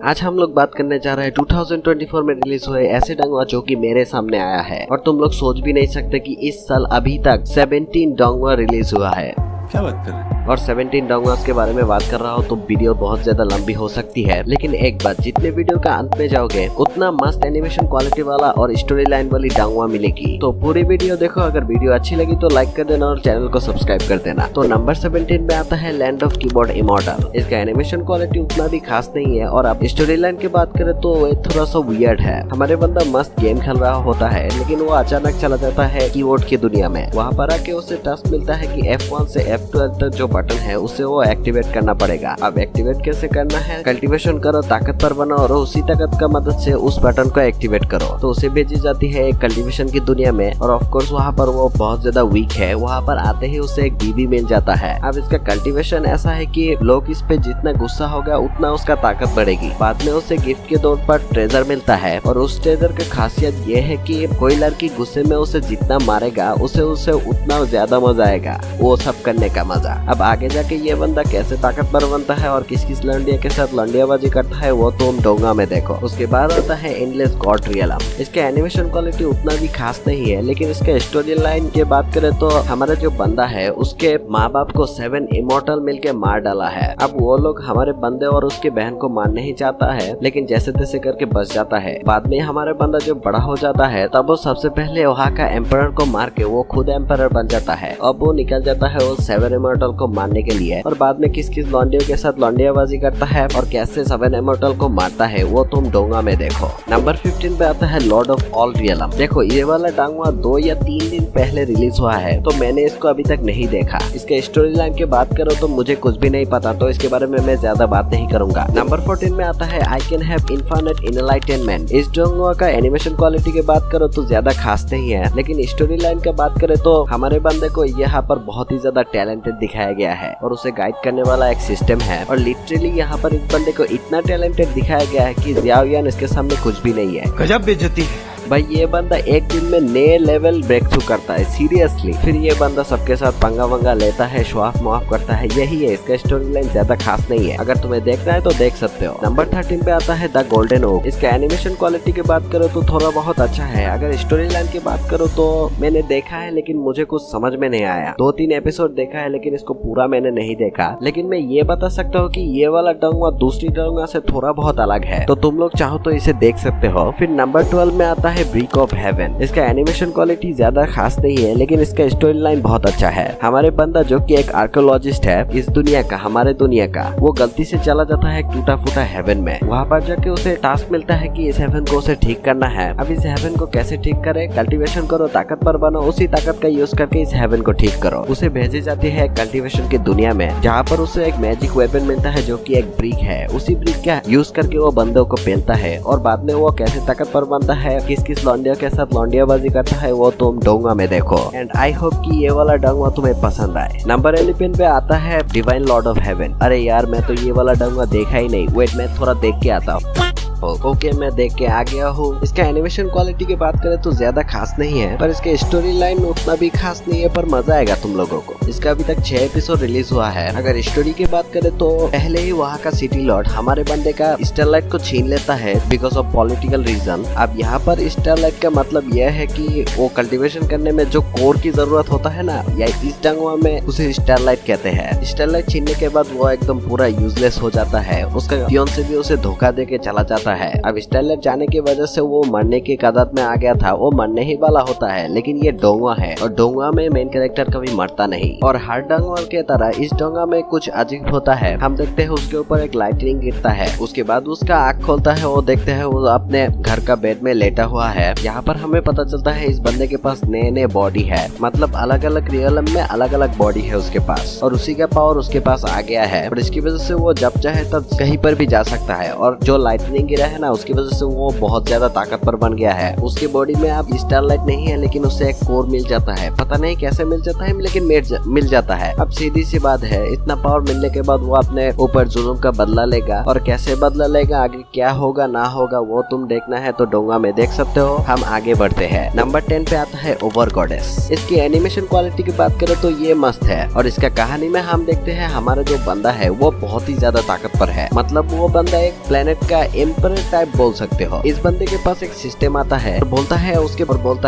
आज हम लोग बात करने जा रहे हैं 2024 में रिलीज हुए ऐसे डोंगवा जो कि मेरे सामने आया है और तुम लोग सोच भी नहीं सकते कि इस साल अभी तक 17 डोंगवा रिलीज हुआ है। क्या बात कर रहे हैं? और 17 डोंगवास के बारे में बात कर रहा हूँ तो वीडियो बहुत ज्यादा लंबी हो सकती है, लेकिन एक बात, जितने वीडियो का अंत में जाओगे उतना मस्त एनिमेशन क्वालिटी वाला और स्टोरी लाइन वाली डोंगवा मिलेगी। तो पूरी वीडियो देखो। अगर वीडियो अच्छी लगी तो लाइक कर देना और चैनल को सब्सक्राइब कर देना। तो नंबर 17 में आता है लैंड ऑफ कीबोर्ड इमॉर्टल। इसका एनिमेशन क्वालिटी उतना भी खास नहीं है और अब स्टोरी लाइन की बात करें तो ये थोड़ा सा वियर्ड है। हमारे बंदा मस्त गेम खेल रहा होता है लेकिन वो अचानक चला जाता है कीबोर्ड की दुनिया में। वहाँ पर आके उसे टास्क मिलता है कि F1 से F12 तक जो बटन है उसे वो एक्टिवेट करना पड़ेगा। अब एक्टिवेट कैसे करना है? कल्टीवेशन करो, ताकतवर बनो और उसी ताकत का मदद से उस बटन को एक्टिवेट करो। तो उसे भेजी जाती है एक कल्टीवेशन की दुनिया में और ऑफ कोर्स वहाँ पर वो बहुत ज्यादा वीक है। वहाँ पर आते ही उसे एक बीबी मिल जाता है। अब इसका कल्टीवेशन ऐसा है कि लोग इस पे जितना गुस्सा होगा उतना उसका ताकत बढ़ेगी। बाद में उसे गिफ्ट के तौर पर ट्रेजर मिलता है और उस ट्रेजर की खासियत ये है कि कोई लड़की गुस्से में उसे जितना मारेगा उसे उतना ज्यादा मजा आएगा, वो सब करने का मजा। अब आगे जाके ये बंदा कैसे ताकतवर बनता है और किस किस लंडिया के साथ लंडियाबाजी करता है वो तो तुम डोंगा में देखो। उसके बाद आता है एंडलेस गॉड रियलम। इसके एनिमेशन क्वालिटी उतना भी खास नहीं है, लेकिन इसके स्टोरी लाइन की बात करें तो हमारा जो बंदा है उसके माँ बाप को 7 इमॉर्टल मिलके मार डाला है। अब वो लोग हमारे बंदे और उसके बहन को मारने ही चाहता है लेकिन जैसे तैसे करके बच जाता है। बाद में हमारे बंदा जो बड़ा हो जाता है तब वो सबसे पहले वहाँ का एम्परर को मार के वो खुद एम्परर बन जाता है। अब वो निकल जाता है वो 7 इमॉर्टल को मारने के लिए और बाद में किस किस लॉन्डियों के साथ लॉन्डियाबाजी करता है और कैसे 7 इमॉर्टल को मारता है वो तुम डोंगा में देखो। नंबर 15 पे आता है लॉर्ड ऑफ ऑल रियलम। देखो ये वाला डोंगा 2 या 3 दिन पहले रिलीज हुआ है तो मैंने इसको अभी तक नहीं देखा। इसके स्टोरी लाइन की बात करो तो मुझे कुछ भी नहीं पता, तो इसके बारे में मैं ज्यादा बात नहीं करूंगा। नंबर 14 में आता है I can have infinite enlightenment. इस डोंगा का एनिमेशन क्वालिटी की बात करो तो ज्यादा खास नहीं है, लेकिन स्टोरी लाइन की बात करें तो हमारे बंदे को यहाँ पर बहुत ही ज्यादा टैलेंटेड दिखाया गया है और उसे गाइड करने वाला एक सिस्टम है और लिटरली यहाँ पर इस बंदे को इतना टैलेंटेड दिखाया गया है कि जियाओ यान इसके सामने कुछ भी नहीं है। गजब बेइज्जती है भाई ये बंदा एक दिन में नए लेवल ब्रेक थ्रू करता है सीरियसली। फिर ये बंदा सबके साथ पंगा वंगा लेता है, शॉफ मुआफ करता है, यही है इसका स्टोरी लाइन। ज्यादा खास नहीं है, अगर तुम्हें देखना है तो देख सकते हो। नंबर 13 पे आता है द गोल्डन ओक। इसका एनिमेशन क्वालिटी की बात करो तो थोड़ा बहुत अच्छा है। अगर स्टोरी लाइन की बात करो तो मैंने देखा है लेकिन मुझे कुछ समझ में नहीं आया। 2-3 एपिसोड देखा है लेकिन इसको पूरा मैंने नहीं देखा। लेकिन मैं ये बता सकता हूँ कि ये वाला डोंगा दूसरी डोंगा से थोड़ा बहुत अलग है, तो तुम लोग चाहो तो इसे देख सकते हो। फिर नंबर 12 में आता है ब्रिक ऑफ हेवन। इसका एनिमेशन क्वालिटी ज्यादा खास नहीं है लेकिन इसका स्टोरी लाइन बहुत अच्छा है। हमारे बंदा जो कि एक आर्कियोलॉजिस्ट है इस दुनिया का, हमारे दुनिया का, वो गलती से चला जाता है टूटा फूटा हेवन में। वहाँ पर जाके उसे टास्क मिलता है कि इस हेवन को उसे ठीक करना है। अब इस हेवन को कैसे ठीक करे? कल्टीवेशन करो, ताकतवर बनो, उसी ताकत का यूज करके इस हेवन को ठीक करो। उसे भेजी जाती है कल्टीवेशन की दुनिया में जहाँ पर उसे एक मैजिक वेपन मिलता है जो कि एक ब्रिक है। उसी ब्रिक का यूज करके वो बंदों को पेलता है और बाद में वो कैसे ताकतवर बनता है, किस किस लॉन्डिया के साथ लॉन्डियाबाजी करता है वो तुम डोंगा में देखो। एंड आई होप कि ये वाला डोंगा तुम्हें पसंद आए। नंबर 11 पे आता है डिवाइन लॉर्ड ऑफ हेवन। अरे यार मैं तो ये वाला डोंगा देखा ही नहीं। वेट मैं थोड़ा देख के आता हूँ। ओके मैं देख के आ गया हूँ। इसका एनिमेशन क्वालिटी की बात करें तो ज्यादा खास नहीं है पर इसके स्टोरी लाइन उतना भी खास नहीं है, पर मजा आएगा तुम लोगों को। इसका अभी तक 6 एपिसोड रिलीज हुआ है। अगर स्टोरी की बात करें तो पहले ही वहाँ का सिटी लॉर्ड हमारे बंदे का स्टारलाइट को छीन लेता है बिकॉज ऑफ पॉलिटिकल रीजन। अब यहाँ पर स्टारलाइट का मतलब यह है कि वो कल्टीवेशन करने में जो कोर की जरूरत होता है ना, या इस डोंगा में उसे स्टारलाइट कहते हैं। स्टारलाइट छीनने के बाद वो एकदम पूरा यूजलेस हो जाता है। उसका पियोन से भी उसे धोखा दे के चला जाता है। अब स्टारलाइट जाने की वजह से वो मरने की कगार में आ गया था। वो मरने ही वाला होता है लेकिन ये डोंगा है और डोंगा में मेन कैरेक्टर कभी मरता नहीं। और हर डोंगा के तरह इस डोंगा में कुछ अजीब होता है। हम देखते हैं उसके ऊपर एक लाइटनिंग गिरता है, उसके बाद उसका आँख खोलता है, वो देखते हैं वो अपने घर का बेड में लेटा हुआ है। यहाँ पर हमें पता चलता है इस बंदे के पास नए बॉडी है, मतलब अलग अलग रियलम में अलग अलग बॉडी है उसके पास और उसी का पावर उसके पास आ गया है और इसकी वजह से वो जब चाहे तब कहीं पर भी जा सकता है। और जो लाइटनिंग गिरा है ना, उसकी वजह से वो बहुत ज्यादा ताकतवर बन गया है। उसकी बॉडी में अब स्टारलाइट नहीं है, लेकिन उसे एक कोर मिल जाता है। पता नहीं कैसे मिल जाता है, लेकिन मिल जाता है। अब सीधी सी बात है, इतना पावर मिलने के बाद वो अपने ऊपर जुल्म का बदला लेगा, और कैसे बदला लेगा, आगे क्या होगा ना होगा वो तुम देखना है तो डोंगा में देख सकते हो। हम आगे बढ़ते हैं। नंबर 10 पे आता है ओवर गॉडेस। इसकी एनिमेशन क्वालिटी की बात करें तो ये मस्त है, और इसका कहानी में हम देखते हैं हमारा जो बंदा है वो बहुत ही ज्यादा ताकतवर है। मतलब वो बंदा एक प्लेनेट का एम्परर टाइप बोल सकते हो। इस बंदे के पास एक सिस्टम आता है और बोलता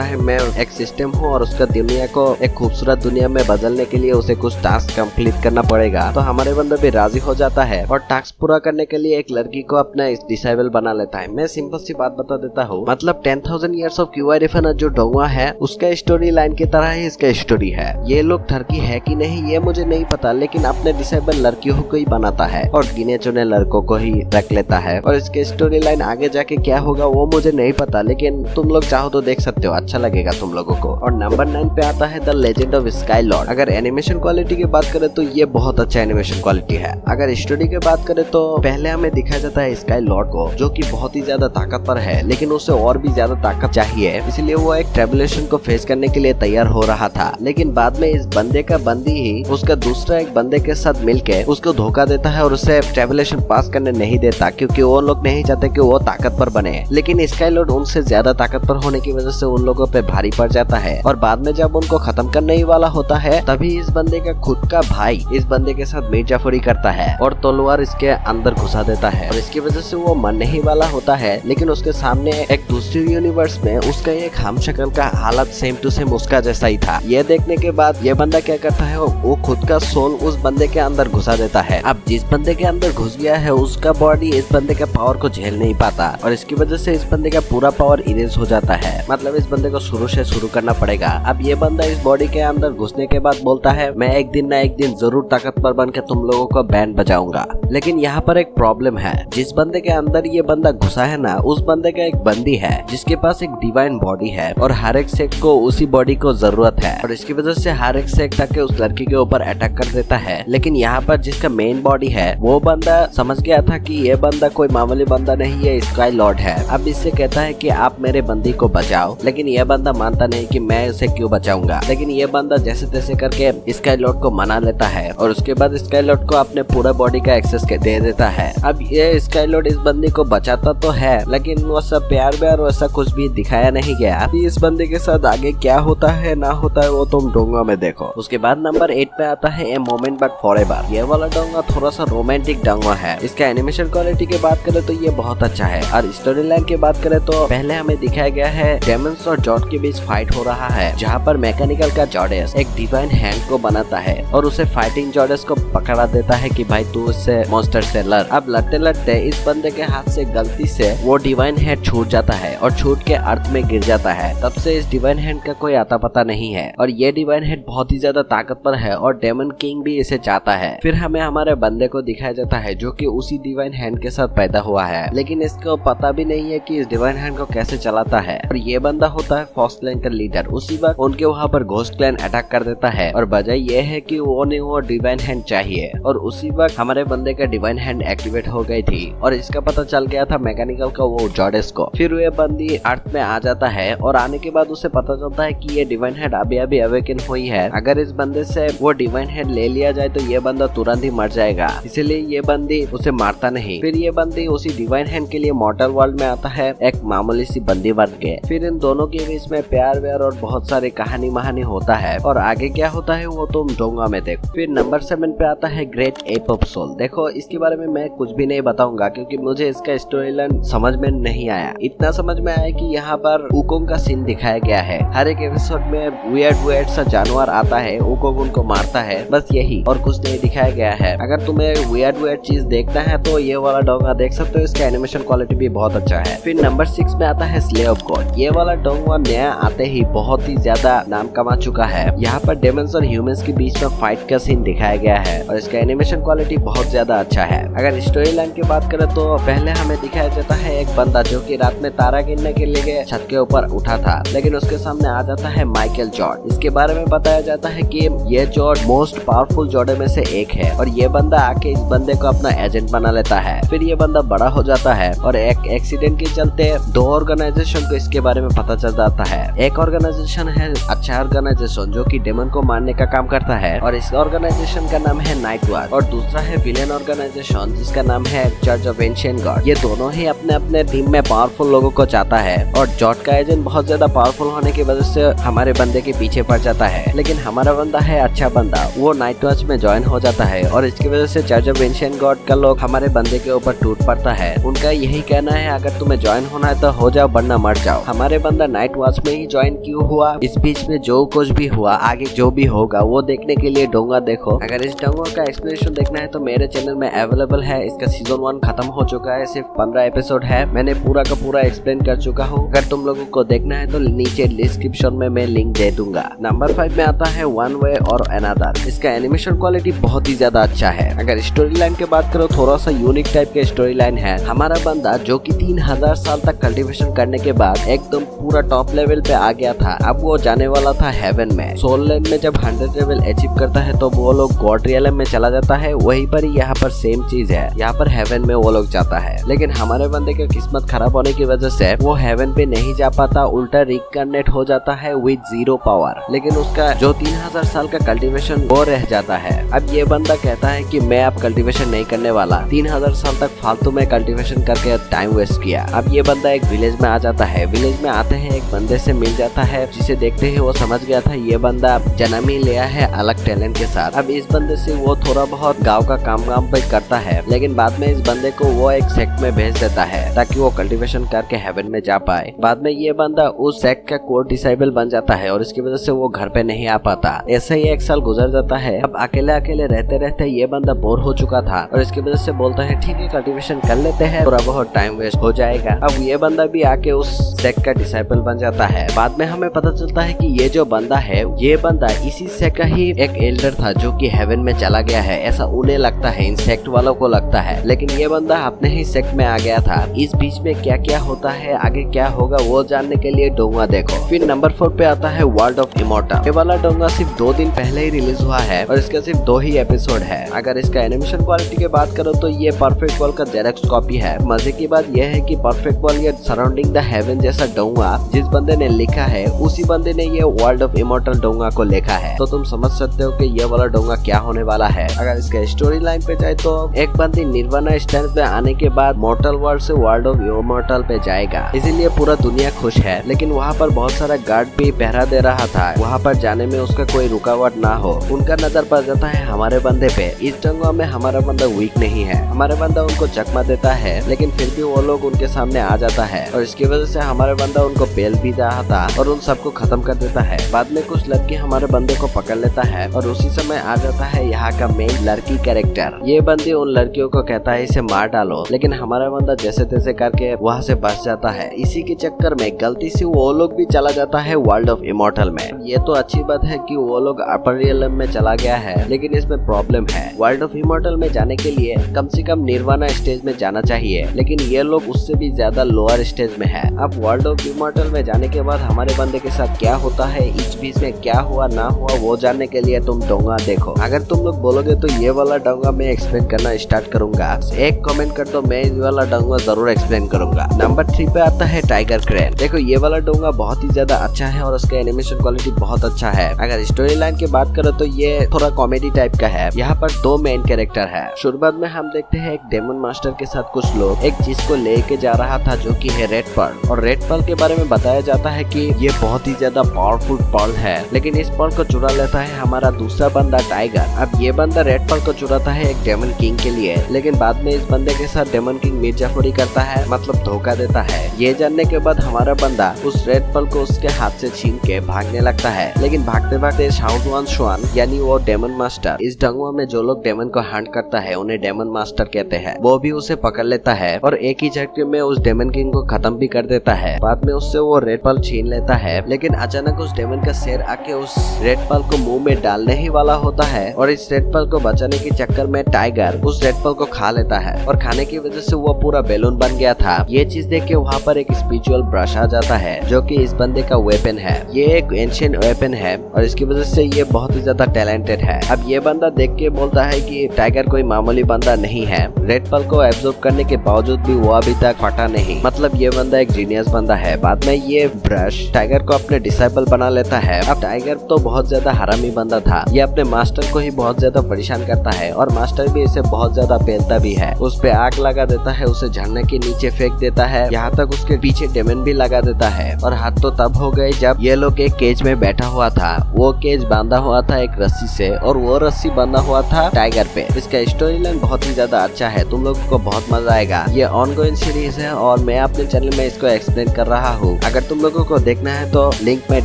है मैं एक सिस्टम हूँ, और उसका दुनिया को एक खूबसूरत दुनिया में बदलने के लिए उसे कुछ टास्क कंप्लीट करना पड़ेगा। तो हमारे बंदा भी राजी हो जाता है और टास्क पूरा करने के लिए एक लड़की को अपना डिसेबल बना लेता है। मैं सिंपल सी बात बता देता हूँ, मतलब 10,000 ईयर्स ऑफ क्यूआई रिफिनर जो डोंगा है उसका स्टोरी लाइन की तरह ही इसका स्टोरी है। ये लोग टर्की है कि नहीं ये मुझे नहीं पता, लेकिन अपने डिसेबल लड़कियों को ही बनाता है और गिने चुने लड़कों को ही रख लेता है। और इसके स्टोरी लाइन आगे जाके क्या होगा वो मुझे नहीं पता, लेकिन तुम लोग चाहो तो देख सकते हो, अच्छा लगेगा तुम लोगों को। और नंबर 9 पे आता है the legend of sky Lord. अगर एनिमेशन क्वालिटी की बात करें तो ये बहुत अच्छा एनिमेशन क्वालिटी है। अगर स्टोरी की बात करें तो पहले हमें दिखाया जाता है स्काई लॉर्ड को, जो कि बहुत ही ज्यादा ताकतवर है, लेकिन उसे और भी ज्यादा ताकत चाहिए, इसलिए वो एक ट्रेबुलेशन को फेस करने के लिए तैयार हो रहा था। लेकिन बाद में इस बंदे का बंदी ही उसका दूसरा एक बंदे के साथ मिलके उसको धोखा देता है और उसे ट्रेबुलेशन पास करने नहीं देता, क्योंकि वो लोग नहीं चाहते कि वो ताकतवर बने। लेकिन स्काई लॉर्ड उनसे ज्यादा ताकतवर होने की वजह से उन लोगों पे भारी पड़ जाता है, और बाद में जब उनको खत्म करने ही वाला होता है तभी इस बंदे का खुद का भाई इस बंदे के साथ मिर्जाफरी करता है और तलवार इसके अंदर घुसा देता है, और इसकी वजह से वो मरने ही वाला होता है। लेकिन उसके सामने एक दूसरी यूनिवर्स में उसका एक हमशक्ल का हालत सेम टू सेम उसका जैसा ही था। ये देखने के बाद ये बंदा क्या करता है, वो खुद का सोल उस बंदे के अंदर घुसा देता है। अब जिस बंदे के अंदर घुस गया है उसका बॉडी इस बंदे के पावर को झेल नहीं पाता, और इसकी वजह से इस बंदे का पूरा पावर इरेज हो जाता है। मतलब इस बंदे को शुरू से शुरू करना पड़ेगा। अब ये बंदा इस बॉडी के अंदर घुसने के बाद बोलता है मैं एक दिन ना एक दिन जरूर ताकतवर बन के तुम लोगों को बैंड बजाऊंगा। लेकिन यहाँ पर एक प्रॉब्लम है, जिस बंदे के अंदर ये बंदा घुसा है ना, उस बंदे का एक बंदी है जिसके पास एक डिवाइन बॉडी है, और हर एक सेक्ट को उसी बॉडी को जरूरत है, और इसकी वजह से हर एक सेक्ट आके उस लड़की के ऊपर अटैक कर देता है। लेकिन यहाँ पर जिसका मेन बॉडी है वो बंदा समझ गया था कि ये बंदा कोई मामूली बंदा नहीं है, स्काई लॉर्ड है। अब इससे कहता है कि आप मेरे बंदी को बचाओ, लेकिन ये बंदा मानता नहीं कि मैं उसे क्यों बचाऊंगा। लेकिन ये बंदा जैसे तैसे करके स्काई लॉर्ड को मना लेता है, और उसके बाद स्काई लॉर्ड को अपने पूरा बॉडी का एक्सेस दे देता है। अब ये स्काई लॉर्ड इस बंदी को बचाता तो है, लेकिन वो सब प्यार व्यार वैसा कुछ भी दिखाया नहीं गया। अभी इस बंदे के साथ आगे क्या होता है ना होता है वो तुम डोंगा में देखो। उसके बाद नंबर 8 पे आता है ए मोमेंट बट फॉरएवर। ये वाला डोंगा थोड़ा सा रोमांटिक डोंगा है। इसका एनिमेशन क्वालिटी की बात करें तो ये बहुत अच्छा है, और स्टोरी लाइन की बात करें तो पहले हमें दिखाया गया है डेमन्स और जॉड के बीच फाइट हो रहा है, जहाँ पर मैकेनिकल का जॉडेस एक डिवाइन हैंड को बनाता है और उसे फाइटिंग जॉडेस को पकड़ा देता है कि भाई तू उससे मॉन्स्टर से लड़। अब लड़ते लड़ते इस बंदे के हाथ से गलती से वो डिवाइन हैंड छूट जाता है और छूट के अर्थ में गिर जाता है। तब से इस डिवाइन हैंड का कोई आता पता नहीं है, और ये डिवाइन हैंड बहुत ही ज्यादा ताकतवर है, और डेमन किंग भी इसे चाहता है। फिर हमें हमारे बंदे को दिखाया जाता है जो कि उसी डिवाइन हैंड के साथ पैदा हुआ है, लेकिन इसको पता भी नहीं है कि इस डिवाइन हैंड को कैसे चलाता है। और ये बंदा होता है फॉक्स क्लैन का लीडर। उसी वक्त उनके वहाँ पर घोस्ट क्लैन अटैक कर देता है, और वजह ये है कि वो डिवाइन हैंड चाहिए, और उसी वक्त हमारे बंदे का डिवाइन हैंड एक्टिवेट हो गई थी, और इसका पता चल गया था मैकेनिकल का वो जॉडेस को। फिर ये बंदी अर्थ में आ जाता है, और आने के बाद उसे पता चलता है कि ये डिवाइन हैंड अभी अभी अवेकन हुई है। अगर इस बंदे से वो डिवाइन हैंड ले लिया जाए तो ये बंदा तुरंत ही मर जाएगा, इसीलिए ये बंदी उसे मारता नहीं। फिर ये बंदी उसी डिवाइन हैंड के लिए मॉर्टल वर्ल्ड में आता है एक मामूली सी बंदी बन के। फिर इन दोनों के बीच में प्यार व्यार और बहुत सारी कहानी महानी होता है, और आगे क्या होता है वो तुम डोंगा में देखो। फिर नंबर 7 पे आता है ग्रेट एप ऑफ सोल। देखो इसके बारे में मैं कुछ भी नहीं बताऊंगा, क्योंकि मुझे इसका स्टोरी लाइन समझ में नहीं आया। इतना समझ में आया कि यहाँ पर उकोंग का सीन दिखाया गया है। हर एक एपिसोड में वियर्ड सा जानवर आता है, उकोंग उनको मारता है, बस यही, और कुछ नहीं दिखाया गया है। अगर तुम्हें वियर्ड चीज देखना है तो ये वाला डोंगा देख सकते हो, इसका एनिमेशन क्वालिटी भी बहुत अच्छा है। फिर नंबर 6 में आता है स्ले ऑफ गॉड। ये वाला डोंगा नया आते ही बहुत ही ज्यादा नाम कमा चुका है। यहाँ पर डेमन्स और ह्यूमंस के बीच में फाइट का सीन दिखाया गया है, और इसका एनिमेशन क्वालिटी बहुत ज्यादा अच्छा है। अगर स्टोरी लाइन की बात करें तो पहले हमें दिखाया जाता है एक बंदा जो कि रात में तारा गिनने के लिए छत के ऊपर उठा था, लेकिन उसके सामने आ जाता है माइकल जॉर्ड। इसके बारे में बताया जाता है कि ये जॉर्ड मोस्ट पावरफुल जॉर्ड में से एक है, और ये बंदा आके इस बंदे को अपना एजेंट बना लेता है। फिर ये बंदा बड़ा हो जाता होता है और एक एक्सीडेंट के चलते दो ऑर्गेनाइजेशन को इसके बारे में पता चल जाता है। एक ऑर्गेनाइजेशन है अच्छा ऑर्गेनाइजेशन जो कि डेमन को मारने का काम करता है और इस ऑर्गेनाइजेशन का नाम है नाइट वॉच, और दूसरा है विलेन ऑर्गेनाइजेशन जिसका नाम है चर्च ऑफ एंशिएंट गॉड। ये दोनों ही अपने अपने टीम में पावरफुल लोगों को चाहता है और जॉट का एजेंट बहुत ज्यादा पावरफुल होने की वजह से हमारे बंदे के पीछे पड़ जाता है। लेकिन हमारा बंदा है अच्छा बंदा, वो नाइट वॉच में ज्वाइन हो जाता है और इसकी वजह से चर्च ऑफ एंशिएंट गॉड का लोग हमारे बंदे के ऊपर टूट पड़ता है। उनका यही कहना है अगर तुम्हें ज्वाइन होना है तो हो जाओ वरना मर जाओ। हमारे बंदा नाइट वॉच में ही ज्वाइन क्यों हुआ, इस बीच में जो कुछ भी हुआ, आगे जो भी होगा वो देखने के लिए डोंगा देखो। अगर इस डोंगा का एक्सप्लेनेशन देखना है तो मेरे चैनल में अवेलेबल है। इसका सीजन 1 खत्म हो चुका है, सिर्फ 15 एपिसोड है। मैंने पूरा का पूरा एक्सप्लेन कर चुका हूँ। अगर तुम लोगों को देखना है तो नीचे डिस्क्रिप्शन में मैं लिंक दे दूंगा। नंबर 5 में आता है वन वे और अनदर। इसका एनिमेशन क्वालिटी बहुत ही ज्यादा अच्छा है। अगर स्टोरी लाइन की बात करो थोड़ा सा यूनिक टाइप के स्टोरी लाइन है। हमारा बंदा जो कि 3000 साल तक कल्टीवेशन करने के बाद एकदम पूरा टॉप लेवल पे आ गया था, अब वो जाने वाला था हेवन में। सोल लैंड में जब 100 लेवल अचीव करता है तो वो लोग गॉड रियलम में चला जाता है। वहीं पर ही यहाँ पर सेम चीज है, यहाँ पर हेवन में वो लोग जाता है। लेकिन हमारे बंदे की किस्मत खराब होने की वजह से वो हेवन पे नहीं जा पाता, उल्टा रिकनेक्ट हो जाता है विद 0 पावर। लेकिन उसका जो 3000 साल का कल्टीवेशन वो रह जाता है। अब ये बंदा कहता है कि मैं अब कल्टीवेशन नहीं करने वाला, 3000 साल तक फालतू में कल्टीवेशन करके टाइम वेस्ट किया। अब ये बंदा एक विलेज में आ जाता है। विलेज में आते हैं एक बंदे से मिल जाता है जिसे देखते ही वो समझ गया था ये बंदा जन्म ही लिया है अलग टैलेंट के साथ। अब इस बंदे से वो थोड़ा बहुत गांव का काम पे करता है, लेकिन बाद में इस बंदे को वो एक सेक्ट में भेज देता है ताकि वो कल्टीवेशन करके हेवन में जा पाए। बाद में ये बंदा उस सेक्ट का कोर डिसाइबल बन जाता है और इसकी वजह से वो घर पे नहीं आ पाता। ऐसे ही 1 साल गुजर जाता है। अब अकेले अकेले रहते रहते ये बंदा बोर हो चुका था और इसकी वजह से बोलता है ठीक है कल्टीवेशन कर लेते हैं, थोड़ा बहुत टाइम वेस्ट हो जाएगा। अब ये बंदा भी आके उस सेक्ट का डिसाइबल बन जाता है। बाद में हमें पता चलता है कि ये जो बंदा है ये बंदा इसी सेक्ट का ही एक एल्डर था जो कि हेवन में चला गया है, ऐसा उन्हें लगता है, इन सेक्ट वालों को लगता है। लेकिन ये बंदा अपने ही सेक्ट में आ गया था। इस बीच में क्या क्या होता है, आगे क्या होगा वो जानने के लिए डोंगा देखो। फिर नंबर 4 पे आता है वर्ल्ड ऑफ इमॉर्टल। ये वाला डोंगा सिर्फ 2 दिन पहले ही रिलीज हुआ है और इसका सिर्फ 2 ही एपिसोड है। अगर इसका एनिमेशन क्वालिटी की बात करो तो ये परफेक्ट वर्ल्ड का जेरॉक्स कॉपी है। मजे की बात यह है कि परफेक्ट वर्ल्ड ये सराउंडिंग द हेवन जैसा डोंगा जिस बंदे ने लिखा है उसी बंदे ने ये वर्ल्ड ऑफ इमॉर्टल डोंगा को लिखा है। तो तुम समझ सकते हो कि ये वाला डोंगा क्या होने वाला है। अगर इसका स्टोरी लाइन पे जाए तो एक बंदी निर्वाणा स्टैंड पे आने के बाद मॉर्टल वर्ल्ड से वर्ल्ड ऑफ इमॉर्टल पे जाएगा, इसीलिए पूरा दुनिया खुश है। लेकिन वहाँ पर बहुत सारा गार्ड भी पहरा दे रहा था, वहाँ पर जाने में उसका कोई रुकावट ना हो। उनका नजर पड़ जाता है हमारे बंदे पे। इस डोंगा में हमारा बंदा वीक नहीं है, हमारा बंदा उनको चकमा देता है, लेकिन फिर भी वो लोग उनके सामने आ जाता है और इसकी वजह से हमारे बंदा उनको पेल भी रहा था और उन सबको खत्म कर देता है। बाद में कुछ लड़की हमारे बंदे को पकड़ लेता है और उसी समय आ जाता है यहाँ का मेन लड़की कैरेक्टर। ये बंदी उन लड़कियों को कहता है इसे मार डालो, लेकिन हमारा बंदा जैसे तैसे करके वहाँ से बच जाता है। इसी के चक्कर में गलती से वो लोग भी चला जाता है वर्ल्ड ऑफ इमॉर्टल में। ये तो अच्छी बात है कि वो लोग अपर रियलम में चला गया है, लेकिन इसमें प्रॉब्लम है। वर्ल्ड ऑफ इमॉर्टल में जाने के लिए कम से कम निर्वाणा स्टेज में जाना चाहिए, लेकिन ये लोग उससे भी ज्यादा लोअर स्टेज में है। अब वर्ल्ड ऑफ इमॉर्टल में जाने के बाद हमारे बंदे के साथ क्या होता है, इस बीच में क्या हुआ ना हुआ वो जानने के लिए तुम डोंगा देखो। अगर तुम लोग बोलोगे तो ये वाला डोंगा मैं एक्सप्लेन करना स्टार्ट करूंगा। एक कमेंट कर दो, मैं इस वाला डोंगा जरूर एक्सप्लेन करूंगा। नंबर 3 पे आता है टाइगर क्रेन। देखो ये वाला डोंगा बहुत ही ज्यादा अच्छा है और उसका एनिमेशन क्वालिटी बहुत अच्छा है। अगर स्टोरी लाइन की बात करो तो ये थोड़ा कॉमेडी टाइप का है। यहाँ पर 2 मेन कैरेक्टर है। शुरुआत में हम देखते हैं एक डेमन मास्टर के साथ कुछ लोग एक चीज को लेके जा रहा था जो कि है रेड पर्ल, और रेड पर्ल के बारे में बताया जाता है कि ये बहुत ही ज्यादा पावरफुल पर्ल है। लेकिन इस पर्ल को चुरा लेता है हमारा दूसरा बंदा टाइगर। अब ये बंदा रेड पर्ल को चुराता है एक डेमन किंग के लिए, लेकिन बाद में इस बंदे के साथ डेमन किंग मिर्जाफरी करता है, मतलब धोखा देता है। ये जानने के बाद हमारा बंदा उस रेड पर्ल को उसके हाथ से छीन के भागने लगता है। लेकिन भागते भागते शाउन स्वान यानी वो डेमन मास्टर, इस डंगुआ में जो लोग डेमन को हंट करता है उन्हें डेमन मास्टर कहते हैं, वो भी उसे पकड़ लेता है और एक ही झटके में उस डेमन किंग को खत्म भी कर देता है। बाद में उससे वो रेड पर्ल छीन लेता है, लेकिन अचानक उस डेमन का शेर आके उस रेड पर्ल को मुंह में डालने ही वाला होता है और इस रेड पर्ल को बचाने के चक्कर में टाइगर उस रेड पर्ल को खा लेता है और खाने की वजह से वो पूरा बैलून बन गया था। ये चीज देख के वहाँ पर एक स्पिरिचुअल ब्रश आ जाता है जो कि इस बंदे का वेपन है। ये एक एंशिएंट वेपन है और इसकी वजह से ये बहुत ही ज्यादा टैलेंटेड है। अब ये बंदा देख के बोलता है कि टाइगर कोई मामूली बंदा नहीं है। रेड पर्ल को एब्जॉर्ब करने होने के बावजूद भी वो अभी तक फटा नहीं। मतलब ये बंदा एक जीनियस बंदा है। बाद में ये ब्रश टाइगर को अपने डिसाइपल बना लेता है। अब टाइगर तो बहुत ज्यादा हरामी बंदा था, ये अपने मास्टर को ही बहुत ज्यादा परेशान करता है और मास्टर भी इसे बहुत ज्यादा पेलता भी है। उस पे आग लगा देता है, उसे झरने के नीचे फेंक देता है, यहाँ तक उसके पीछे डेमन भी लगा देता है। और हाथ तो तब हो गए जब ये लोग एक केज में बैठा हुआ था। वो केज बांधा हुआ था एक रस्सी से और वो रस्सी बंधा हुआ था टाइगर पे। इसका स्टोरी लाइन बहुत ही ज्यादा अच्छा है, तुम लोगों को बहुत मजा आएगा। ये ऑनगोइंग सीरीज है और मैं अपने चैनल में इसको एक्सप्लेन कर रहा हूँ। अगर तुम लोगों को देखना है तो लिंक मैं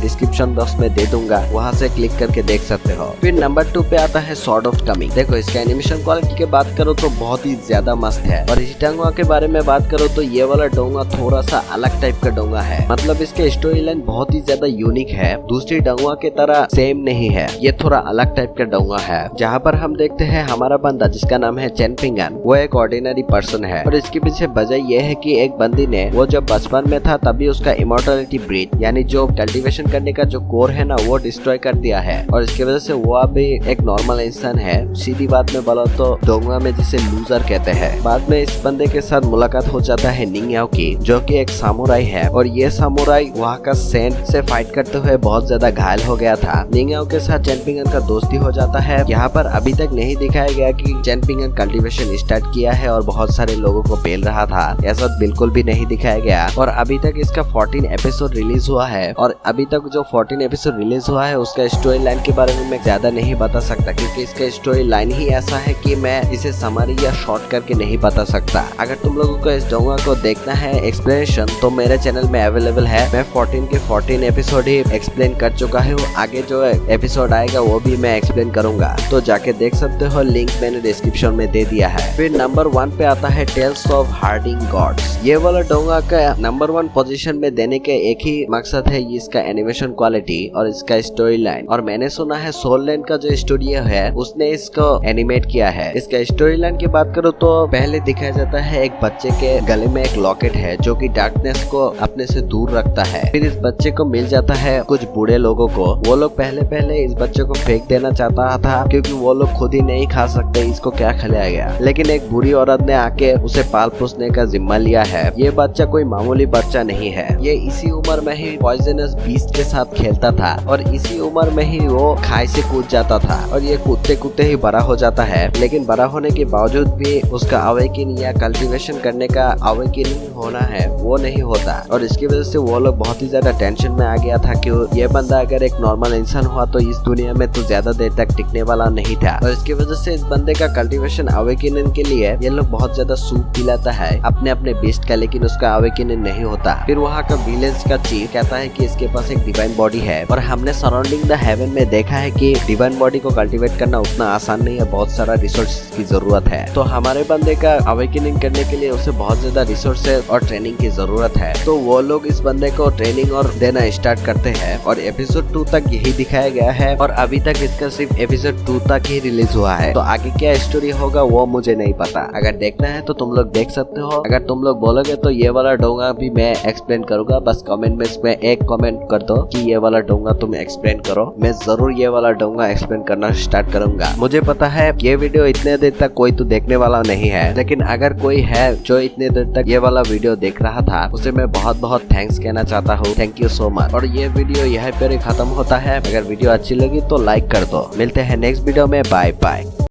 डिस्क्रिप्शन बॉक्स में दे दूंगा, वहाँ से क्लिक करके देख सकते हो। फिर नंबर 2 पे आता है स्वॉर्ड ऑफ कमिंग। देखो इसका एनिमेशन क्वालिटी की बात करो तो बहुत ही ज्यादा मस्त है। और इस डोंगा के बारे में बात करो तो ये वाला डोंगा थोड़ा सा अलग टाइप का डोंगा है। मतलब इसके स्टोरी लाइन बहुत ही ज्यादा यूनिक है, दूसरी डोंगा की तरह सेम नहीं है। ये थोड़ा अलग टाइप का डोंगा है, जहाँ पर हम देखते हैं हमारा बंदा जिसका नाम है चेन पिंगन, वो एक ऑर्डिनरी पर्सन है। और इसके पीछे वजह ये है कि एक बंदी ने वो जब बचपन में था तभी उसका इमोर्टलिटी ब्रीड यानी जो कल्टीवेशन करने का जो कोर है ना वो डिस्ट्रॉय कर दिया है और इसकी वजह से वो अभी एक नॉर्मल इंसान है। सीधी बात में बोलो तो डोंगा में जिसे लूजर कहते हैं। बाद में इस बंदे के साथ मुलाकात हो जाता है निंग याओ की, जो कि एक सामुराई है और ये सामुराई वहाँ का सेंट से फाइट करते हुए बहुत ज्यादा घायल हो गया था। निंग याओ के साथ चेन पिंगन का दोस्ती हो जाता है। यहाँ पर अभी तक नहीं दिखाया गया कि चेन पिंगन कल्टीवेशन स्टार्ट किया है और बहुत सारे लोगों को पेल रहा था, ऐसा बिल्कुल भी नहीं दिखाया गया। और अभी तक इसका 14 एपिसोड रिलीज हुआ है और अभी तक जो 14 एपिसोड रिलीज हुआ है उसका स्टोरी लाइन के बारे में मैं ज्यादा नहीं बता सकता, क्योंकि इसका स्टोरी लाइन ही ऐसा है कि मैं इसे समरी या शॉर्ट करके नहीं बता सकता। अगर तुम लोगों को इस डोंगा को देखना है एक्सप्लेनेशन तो मेरे चैनल में अवेलेबल है। मैं 14 के 14 एपिसोड ही एक्सप्लेन कर चुका हूँ, आगे जो एपिसोड आएगा वो भी मैं एक्सप्लेन करूंगा, तो जाके देख सकते हो, लिंक मैंने डिस्क्रिप्शन में दे दिया है। फिर नंबर 1 पे आता है टेल्स ऑफ हार्डिंग गॉड्स। ये वाला डोंगा का नंबर 1 पोजीशन में देने के एक ही मकसद है, इसका एनिमेशन क्वालिटी और इसका स्टोरी लाइन। और मैंने सुना है सोल लैंड का जो स्टूडियो है उसने इसको एनिमेट किया है। इसका स्टोरी लाइन की बात करो तो पहले दिखाया जाता है एक बच्चे के गले में एक लॉकेट है जो कि डार्कनेस को अपने से दूर रखता है। फिर इस बच्चे को मिल जाता है कुछ बूढ़े लोगों को। वो लोग पहले इस बच्चे को फेंक देना चाहता था क्योंकि वो लोग खुद ही नहीं खा सकते, इसको क्या खिलाया गया। लेकिन एक बुरी औरत ने आके उसे पाल पोसने का जिम्मा लिया है। ये बच्चा कोई मामूली बच्चा नहीं है, ये इसी उम्र में ही पॉइजनस बीस्ट के साथ खेलता था और इसी उम्र में ही वो खाई से कूद जाता था और ये कूदते ही बड़ा हो जाता है। लेकिन बड़ा होने के बावजूद भी उसका अवेकिन या कल्टीवेशन करने का अवेकिन होना है वो नहीं होता और इसकी वजह से वो लोग बहुत ही ज्यादा टेंशन में आ गया था कि ये बंदा अगर एक नॉर्मल इंसान हुआ तो इस दुनिया में तो ज्यादा देर तक टिकने वाला नहीं था। और इसकी वजह से इस बंदे का कल्टीवेशन अवेकिन के लिए ये लोग बहुत ज्यादा सूप पिलाता है अपने अपने बेस्ट का, लेकिन उसका अवेकिन नहीं होता। फिर वहाँ का विलेज का चीफ कहता है कि इसके पास एक डिवाइन बॉडी है और हमने सराउंडिंग द हेवन में देखा है कि डिवाइन बॉडी को कल्टीवेट करना उतना आसान नहीं है, बहुत सारा रिसोर्स की जरूरत है। तो हमारे बंदे का अवेकिनिंग करने के लिए उसे बहुत ज्यादा रिसोर्सेज और ट्रेनिंग की जरूरत है। तो वो लोग इस बंदे को ट्रेनिंग और देना स्टार्ट करते हैं और एपिसोड 2 तक यही दिखाया गया है और अभी तक इसका सिर्फ एपिसोड 2 तक ही रिलीज हुआ है। तो आगे क्या स्टोरी होगा वो मुझे नहीं पता, अगर देखना है तो तुम लोग देख सकते हो। अगर तुम लोग बोलोगे तो ये वाला डोंगा भी मैं एक्सप्लेन करूंगा, बस कमेंट में इसमें एक कमेंट कर दो कि ये वाला डोंगा तुम एक्सप्लेन करो, मैं जरूर ये वाला डोंगा एक्सप्लेन करना स्टार्ट करूंगा। मुझे पता है ये वीडियो इतने देर तक कोई तो देखने वाला नहीं है, लेकिन अगर कोई है जो इतने देर तक ये वाला वीडियो देख रहा था उसे मैं बहुत बहुत थैंक्स कहना चाहता हूँ। Thank you so much. और ये वीडियो यहीं पर खत्म होता है। अगर वीडियो अच्छी लगी तो लाइक कर दो। मिलते हैं नेक्स्ट वीडियो में, बाय बाय।